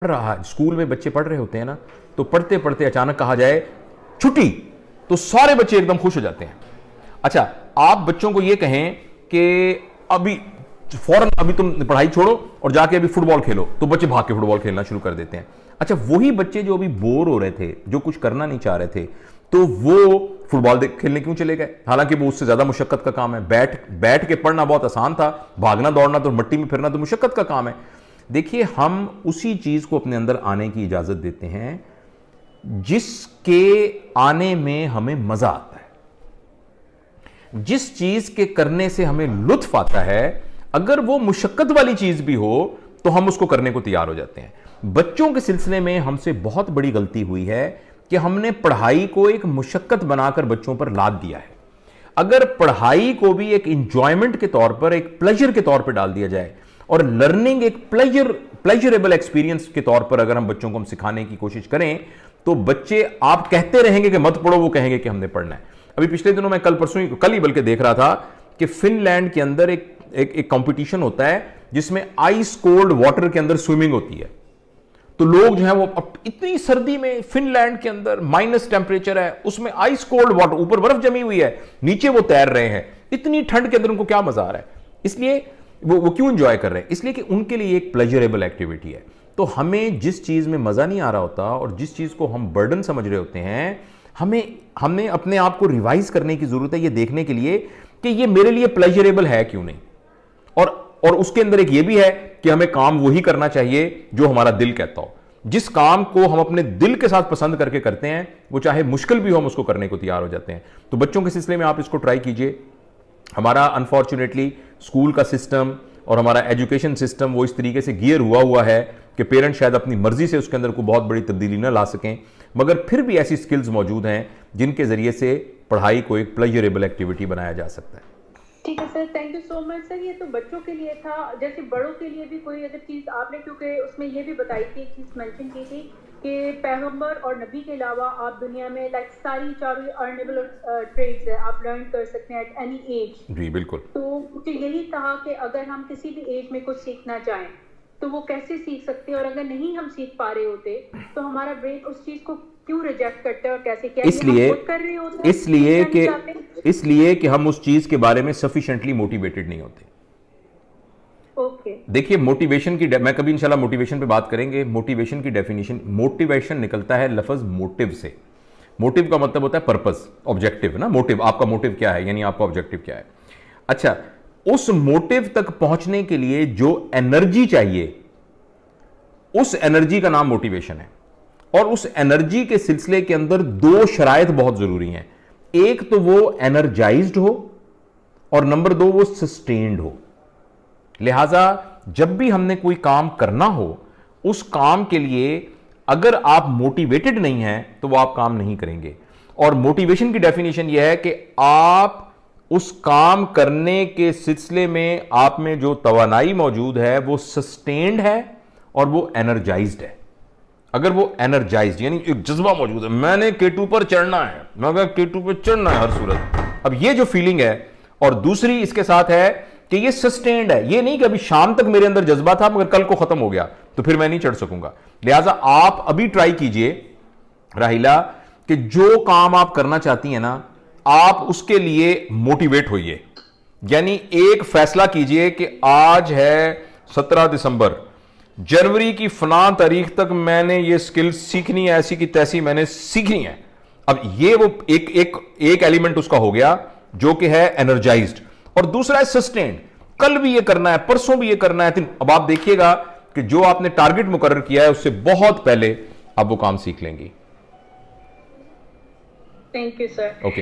पढ़ रहा है, स्कूल में बच्चे पढ़ रहे होते हैं ना, तो पढ़ते पढ़ते अचानक कहा जाए छुट्टी, तो सारे बच्चे एकदम खुश हो जाते हैं। अच्छा, आप बच्चों को यह कहें कि अभी फौरन अभी तुम पढ़ाई छोड़ो और जाके अभी फुटबॉल खेलो, तो बच्चे भाग के फुटबॉल खेलना शुरू कर देते हैं। अच्छा, वही बच्चे जो अभी बोर हो रहे थे, जो कुछ करना नहीं चाह रहे थे, तो वो फुटबॉल खेलने क्यों चले गए? हालांकि वो उससे ज्यादा मुशक्कत का काम है। बैठ के पढ़ना बहुत आसान था, भागना दौड़ना तो मट्टी में फिरना तो मुशक्कत का काम है। देखिए, हम उसी चीज को अपने अंदर आने की इजाजत देते हैं जिसके आने में हमें मजा आता है, जिस चीज के करने से हमें लुत्फ आता है। अगर वो मुशक्कत वाली चीज भी हो तो हम उसको करने को तैयार हो जाते हैं। बच्चों के सिलसिले में हमसे बहुत बड़ी गलती हुई है कि हमने पढ़ाई को एक मुशक्कत बनाकर बच्चों पर लाद दिया है। अगर पढ़ाई को भी एक इंजॉयमेंट के तौर पर, एक प्लेजर के तौर पर डाल दिया जाए और लर्निंग एक प्लेजरेबल एक्सपीरियंस के तौर पर अगर हम बच्चों को हम सिखाने की कोशिश करें, तो बच्चे, आप कहते रहेंगे कि मत पढ़ो, वो कहेंगे कि हमने पढ़ना है। अभी पिछले दिनों मैं कल ही बल्कि देख रहा था कि फिनलैंड के अंदर एक कंपटीशन होता है जिसमें आइस कोल्ड वाटर के अंदर स्विमिंग होती है। तो लोग जो है वो इतनी सर्दी में, फिनलैंड के अंदर माइनस टेंपरेचर है, उसमें आइस कोल्ड वाटर, ऊपर बर्फ जमी हुई है, नीचे वो तैर रहे हैं। इतनी ठंड के अंदर उनको क्या मजा आ रहा है? इसलिए वो क्यों एंजॉय कर रहे हैं? इसलिए कि उनके लिए एक प्लेजरेबल एक्टिविटी है। तो हमें जिस चीज में मजा नहीं आ रहा होता और जिस चीज को हम बर्डन समझ रहे होते हैं, हमें अपने आप को रिवाइज करने की जरूरत है, ये देखने के लिए कि ये मेरे लिए प्लेजरेबल है क्यों नहीं। और उसके अंदर एक ये भी है कि हमें काम वही करना चाहिए जो हमारा दिल कहता हो। जिस काम को हम अपने दिल के साथ पसंद करके करते हैं, वो चाहे मुश्किल भी हो, हम उसको करने को तैयार हो जाते हैं। तो बच्चों के सिलसिले में आप इसको ट्राई कीजिए। हमारा अनफॉर्चुनेटली स्कूल का सिस्टम और हमारा एजुकेशन सिस्टम वो इस तरीके से गियर हुआ है कि पेरेंट्स शायद अपनी मर्जी से उसके अंदर कोई बहुत बड़ी तब्दीली ना ला सकें, मगर फिर भी ऐसी स्किल्स मौजूद हैं जिनके जरिए से पढ़ाई को एक प्लेजरेबल एक्टिविटी बनाया जा सकता है। ठीक है sir, thank you so much sir. ये तो बच्चों के लिए था, जैसे बड़ों के लिए भी कोई अगर चीज़ आपने, क्योंकि उसमें ये भी बताई थी, एक चीज़ मेंशन की थी कि पैगंबर और नबी के अलावा आप दुनिया में लाइक सारी चारों अर्नेबल ट्रेड्स है, आप लर्न कर सकते हैं एट एनी एज। जी बिल्कुल। तो मुझे यही कहा कि अगर हम किसी भी एज में कुछ सीखना चाहें तो वो कैसे सीख सकते हैं, और अगर नहीं हम सीख पा रहे होते तो हमारा ब्रेन उस चीज को क्यों रिजेक्ट करता है, और कैसे, क्या इसलिए कि हम उस चीज के बारे में सफिशिएंटली मोटिवेटेड नहीं होते। ओके, देखिए, मोटिवेशन की, मैं कभी इंशाल्लाह मोटिवेशन पे बात करेंगे। मोटिवेशन की डेफिनेशन, मोटिवेशन निकलता है लफ्ज मोटिव से। मोटिव का मतलब होता है पर्पस, ऑब्जेक्टिव ना। मोटिव, आपका मोटिव क्या है, यानी आपका ऑब्जेक्टिव क्या है। अच्छा, उस मोटिव तक पहुंचने के लिए जो एनर्जी चाहिए, उस एनर्जी का नाम मोटिवेशन है। और उस एनर्जी के सिलसिले के अंदर दो शराइत बहुत जरूरी हैं। एक तो वो एनर्जाइज्ड हो और नंबर दो वो सस्टेन्ड हो। लिहाजा जब भी हमने कोई काम करना हो, उस काम के लिए अगर आप मोटिवेटेड नहीं हैं तो वो आप काम नहीं करेंगे। और मोटिवेशन की डेफिनेशन यह है कि आप उस काम करने के सिलसिले में आप में जो तवानाई मौजूद है वो सस्टेन्ड है और वो एनर्जाइज्ड है। अगर वो एनर्जाइज्ड यानी एक जज्बा मौजूद है, मैंने K2 पर चढ़ना है, मगर K2 पर चढ़ना है हर सूरत, अब ये जो फीलिंग है। और दूसरी इसके साथ है कि ये सस्टेन्ड है, ये नहीं कि अभी शाम तक मेरे अंदर जज्बा था मगर कल को खत्म हो गया तो फिर मैं नहीं चढ़ सकूंगा। लिहाजा आप अभी ट्राई कीजिए राहिला कि जो काम आप करना चाहती हैं ना, आप उसके लिए मोटिवेट होइए। यानी एक फैसला कीजिए कि आज है 17 दिसंबर, जनवरी की फलां तारीख तक मैंने ये स्किल सीखनी है, ऐसी की तैसी मैंने सीखनी है। अब ये वो एक एलिमेंट उसका हो गया जो कि है एनर्जाइज्ड, और दूसरा है सस्टेन्ड। कल भी ये करना है, परसों भी ये करना है। अब आप देखिएगा कि जो आपने टारगेट मुकर्रर किया है उससे बहुत पहले आप वो काम सीख लेंगी। Thank you sir. ओके।